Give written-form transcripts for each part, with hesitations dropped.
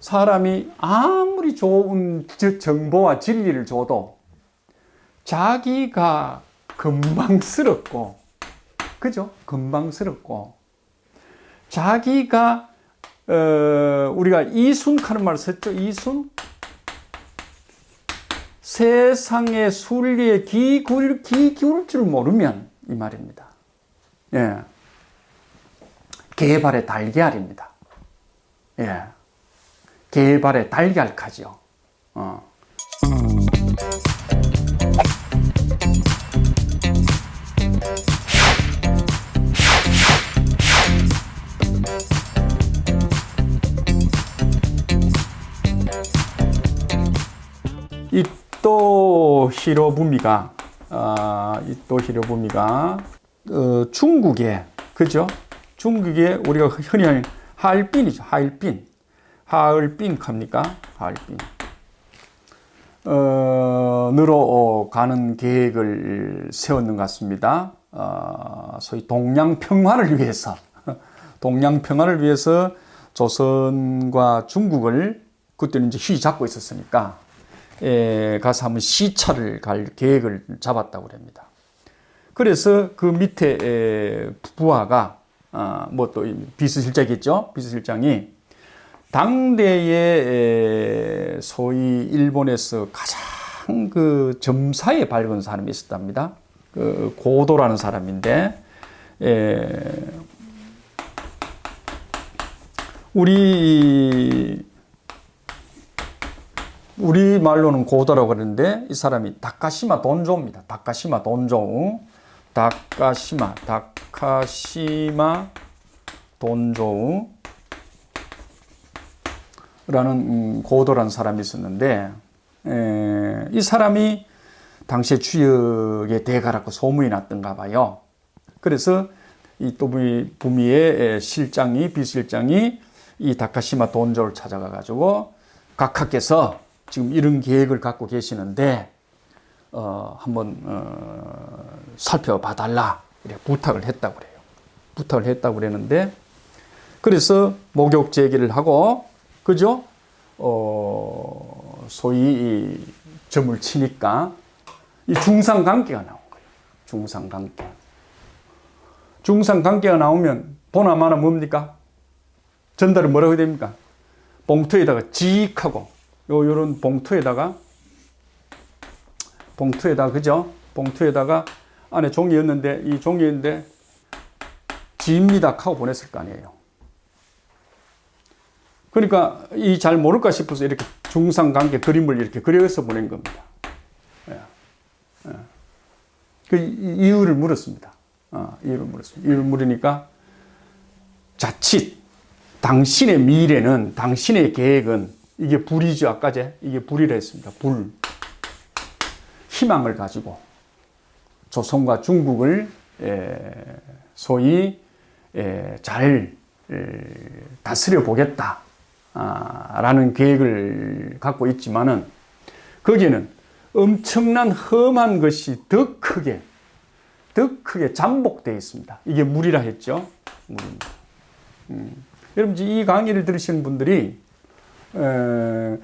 사람이 아무리 좋은 정보와 진리를 줘도 자기가 건방스럽고, 그죠? 건방스럽고, 자기가, 우리가 이순하는 말을 썼죠? 이순? 세상의 순리에 귀 기울일 줄 모르면, 이 말입니다. 예. 개발의 달걀입니다. 예. 개발의 달걀까지요. 이토 히로부미가 중국에, 그죠? 중국에 우리가 흔히 하는 하얼빈이죠. 하얼빈 갑니까? 하얼빈. 으로 가는 계획을 세웠는 것 같습니다. 소위 동양평화를 위해서, 조선과 중국을 그때는 이제 휘잡고 있었으니까, 가서 한번 시찰을 갈 계획을 잡았다고 합니다. 그래서 그 밑에 부하가, 뭐 또 비서실장이겠죠? 비서실장이 당대에 소위 일본에서 가장 그 점사에 밝은 사람이 있었답니다. 그 고도라는 사람인데, 우리 말로는 고도라고 그러는데, 이 사람이 다카시마 돈조입니다. 다카시마 돈조우라는 고도라는 사람이 있었는데, 이 사람이 당시에 주역의 대가라고 소문이 났던가 봐요. 그래서 이 부미의 비서실장이 이 다카시마 돈조를 찾아가 가지고, 각하께서 지금 이런 계획을 갖고 계시는데, 한번 살펴봐 달라 이렇게 부탁을 했다고 그래요. 부탁을 했다고 그랬는데, 그래서 목욕 제기를 하고, 그죠? 소위 이 점을 치니까 이 중상관계가 나온 거예요. 중상관계가 나오면 보나마나 뭡니까? 전달은 뭐라고 해야 됩니까? 봉투에다가 지익하고, 요런 봉투에다가, 그죠? 봉투에다가 안에 종이였는데, 이 종이인데, 지입니다 하고 보냈을 거 아니에요. 그러니까, 이 잘 모를까 싶어서 이렇게 중상관계 그림을 이렇게 그려서 보낸 겁니다. 그 이유를 물었습니다. 이유를 물으니까, 자칫, 당신의 미래는, 당신의 계획은, 이게 불이죠. 아까제 이게 불이라 했습니다. 희망을 가지고 조선과 중국을 소위 잘 다스려 보겠다 라는 계획을 갖고 있지만은, 거기에는 엄청난 험한 것이 더 크게 잠복되어 있습니다. 이게 물이라 했죠. 물입니다. 여러분, 이 강의를 들으시는 분들이 왜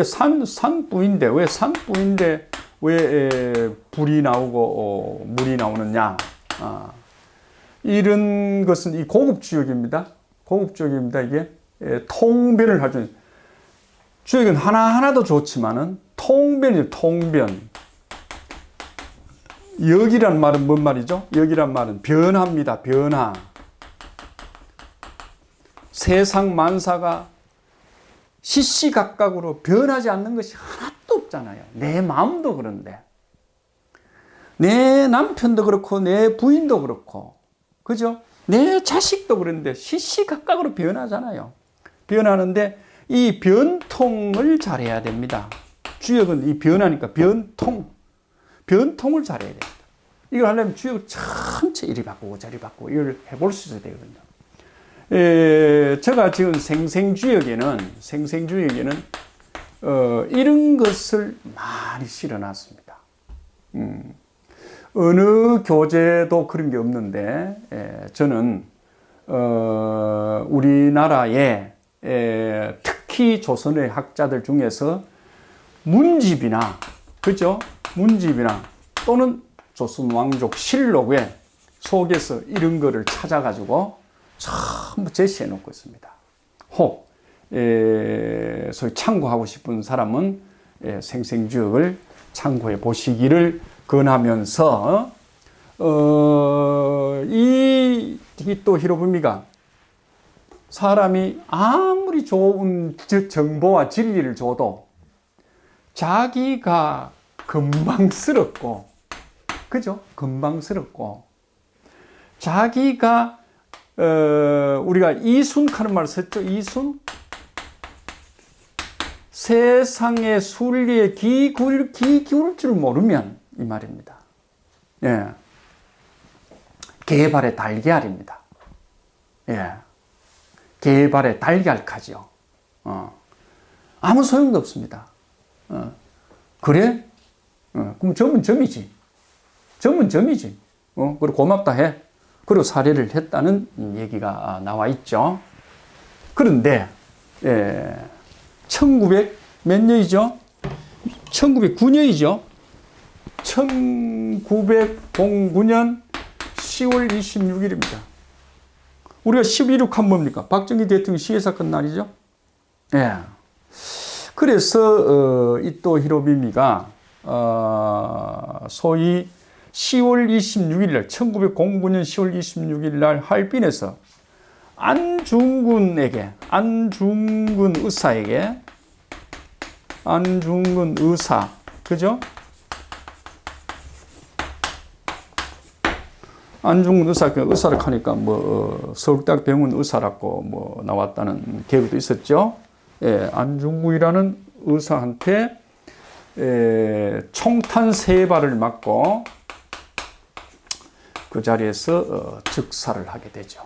산부인데 왜 불이 나오고 물이 나오느냐? 이런 것은 이 고급 주역입니다. 이게 통변을 할 줄. 주역은 하나하나도 좋지만은 통변. 역이란 말은 뭔 말이죠? 역이란 말은 변화입니다. 변화. 세상 만사가 시시각각으로 변하지 않는 것이 하나도 없잖아요. 내 마음도 그런데, 내 남편도 그렇고, 내 부인도 그렇고, 그죠? 내 자식도 그런데 시시각각으로 변하잖아요. 변하는데 이 변통을 잘해야 됩니다. 주역은 이 변하니까 변통을 잘해야 됩니다. 이걸 하려면 주역을 전체 이리 바꾸고 저리 바꾸고 이걸 해볼 수 있어야 되거든요. 제가 지금 생생주역에는 이런 것을 많이 실어놨습니다. 어느 교재도 그런 게 없는데, 저는 우리나라에 특히 특히 조선의 학자들 중에서 문집이나, 그죠? 문집이나 또는 조선 왕족 실록에 속에서 이런 거를 찾아가지고 전부 제시해 놓고 있습니다. 혹 소위 참고하고 싶은 사람은 생생주역을 참고해 보시기를 권하면서 이 히토 히로부미가 사람이 아무리 좋은 정보와 진리를 줘도 자기가 건방스럽고, 그죠? 건방스럽고, 자기가 우리가 이순하는 말을 썼죠. 이순? 세상의 순리에 귀 기울일 줄 모르면, 이 말입니다. 예. 개발의 달걀입니다. 예. 개발의 달걀까지요. 아무 소용도 없습니다. 그래? 그럼 점은 점이지. 점은 점이지. 그리고 고맙다 해. 그리고 살해를 했다는 얘기가 나와 있죠. 그런데 1900 몇 년이죠? 1909년이죠. 1909년 10월 26일입니다. 우리가 11.6 하면 뭡니까? 박정희 대통령 시해사건 날이죠. 예. 그래서 이토 히로부미가 소위 10월 26일 날, 1909년 10월 26일 날 하얼빈에서 안중근 의사, 그죠? 안중근 의사를 하니까 서울대학 병원 의사라고 나왔다는 개그도 있었죠. 예, 안중근이라는 의사한테 총탄 3발을 맞고 그 자리에서 즉사를 하게 되죠.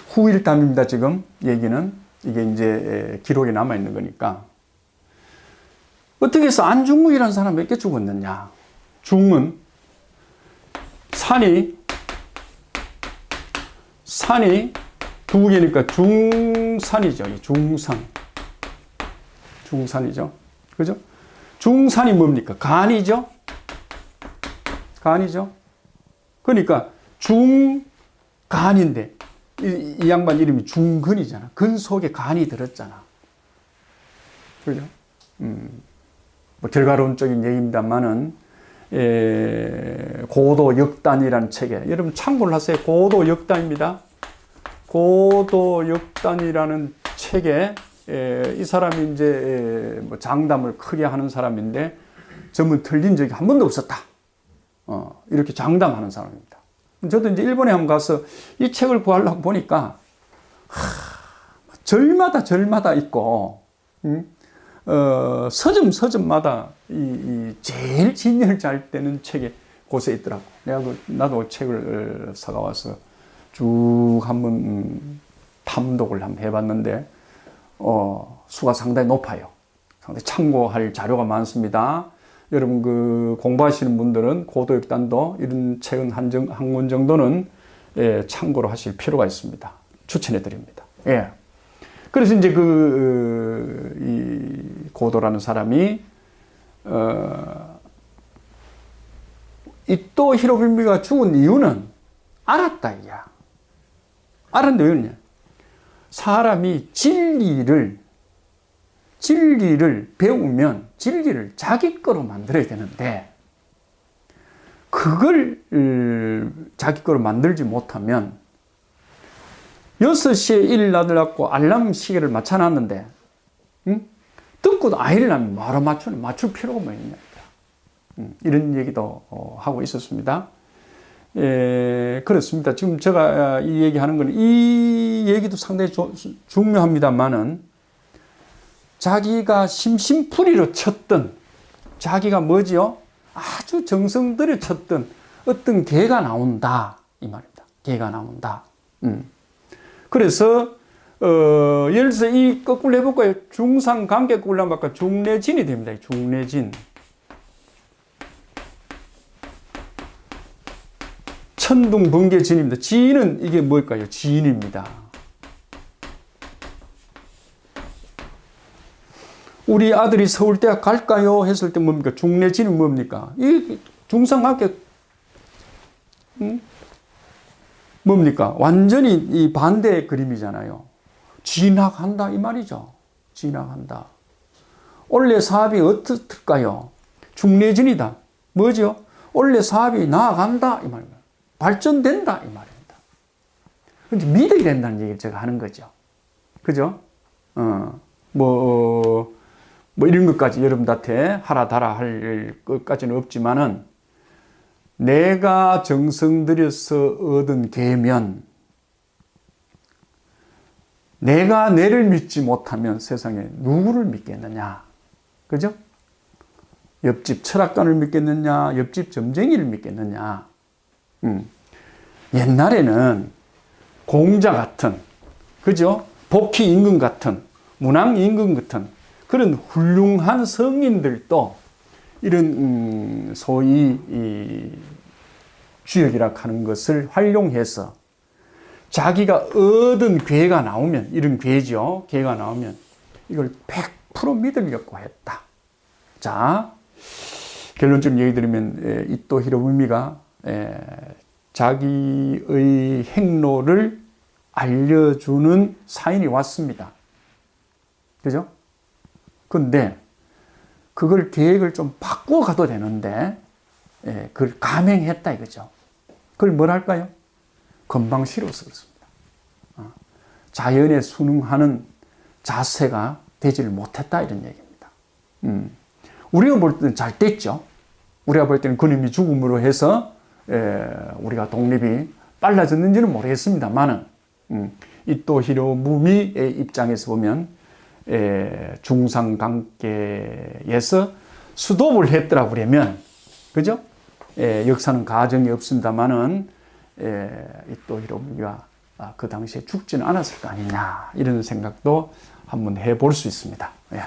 후일담입니다. 지금 얘기는 이게 이제 기록에 남아 있는 거니까. 어떻게 해서 안중근이라는 사람이 몇 개 죽었느냐? 중은 산이 2개니까 중산이죠. 중산이죠. 그죠? 중산이 뭡니까? 간이죠. 그러니까 중간인데 이 양반 이름이 중근이잖아. 근 속에 간이 들었잖아. 그죠? 결과론적인 얘기입니다만은 고도역단이라는 책에, 여러분 참고를 하세요. 고도역단입니다. 고도역단이라는 책에 이 사람이 이제 장담을 크게 하는 사람인데 전문 틀린 적이 한 번도 없었다. 이렇게 장담하는 사람입니다. 저도 이제 일본에 한번 가서 이 책을 구하려고 보니까 절마다 있고, 서점마다 이 제일 진열을 잘 되는 책이 곳에 있더라고. 나도 책을 사가 와서 쭉 한번 탐독을 한번 해봤는데, 수가 상당히 높아요. 상당히 참고할 자료가 많습니다. 여러분 공부하시는 분들은 고도역단도 이런 책은 한 권 정도는 참고로 하실 필요가 있습니다. 추천해 드립니다. 예. 그래서 이제 이 고도라는 사람이 이토 히로부미가 죽은 이유는 알았다 이야. 알았는데 왜 그러냐? 사람이 진리를 배우면 진리를 자기 거로 만들어야 되는데, 그걸 자기 거로 만들지 못하면 6시에 일어나려고 알람 시계를 맞춰놨는데, 듣고도 안 일어나면 바로 맞출 필요가 뭐 있냐. 이런 얘기도 하고 있었습니다. 그렇습니다. 지금 제가 이 얘기하는 건, 이 얘기도 상당히 중요합니다만은, 자기가 심심풀이로 쳤던, 자기가 뭐지요? 아주 정성 들여 쳤던 어떤 개가 나온다. 이 말입니다. 개가 나온다. 그래서, 예를 들어서 이 거꾸로 해볼까요? 중상관계 거꾸로 하면 아까 중내진이 됩니다. 중내진. 천둥번개진입니다. 진은 이게 뭘까요? 진입니다. 우리 아들이 서울대학 갈까요? 했을 때 뭡니까? 중내진은 뭡니까? 이 중상학교 뭡니까? 완전히 이 반대의 그림이잖아요. 진학한다 이 말이죠. 진학한다. 원래 사업이 어떻을까요? 중내진이다. 뭐죠? 원래 사업이 나아간다 이 말입니다. 발전된다 이 말입니다. 근데 믿어야 된다는 얘기를 제가 하는 거죠. 그죠? 뭐 이런 것까지 여러분한테 하라 달아 할 것까지는 없지만은 내가 정성 들여서 얻은 계면 내가 내를 믿지 못하면 세상에 누구를 믿겠느냐. 그죠? 옆집 철학관을 믿겠느냐, 옆집 점쟁이를 믿겠느냐. 옛날에는 공자 같은, 그죠? 복희 임금 같은, 문왕 임금 같은 그런 훌륭한 성인들도 이런 소위 이 주역이라 하는 것을 활용해서 자기가 얻은 기회가 나오면, 이런 기회죠. 기회가 나오면 이걸 100% 믿으려고 했다. 자, 결론적으로 얘기 드리면 이토 히로부미가 자기의 행로를 알려주는 사인이 왔습니다. 그죠? 근데 그걸 계획을 좀 바꾸어 가도 되는데 그걸 감행했다 이거죠. 그걸 뭘 할까요? 건방시러워서 그렇습니다. 자연에 순응하는 자세가 되지를 못했다 이런 얘기입니다. 우리가 볼 때는 잘 됐죠. 우리가 볼 때는 그놈이 죽음으로 해서 우리가 독립이 빨라졌는지는 모르겠습니다만은 이토 히로부미의 입장에서 보면 중상관계에서 수도를 했더라 그러면, 그죠? 역사는 가정이 없습니다만은 이토 히로부미가 그 당시에 죽지는 않았을 거 아니냐 이런 생각도 한번 해볼 수 있습니다. 예.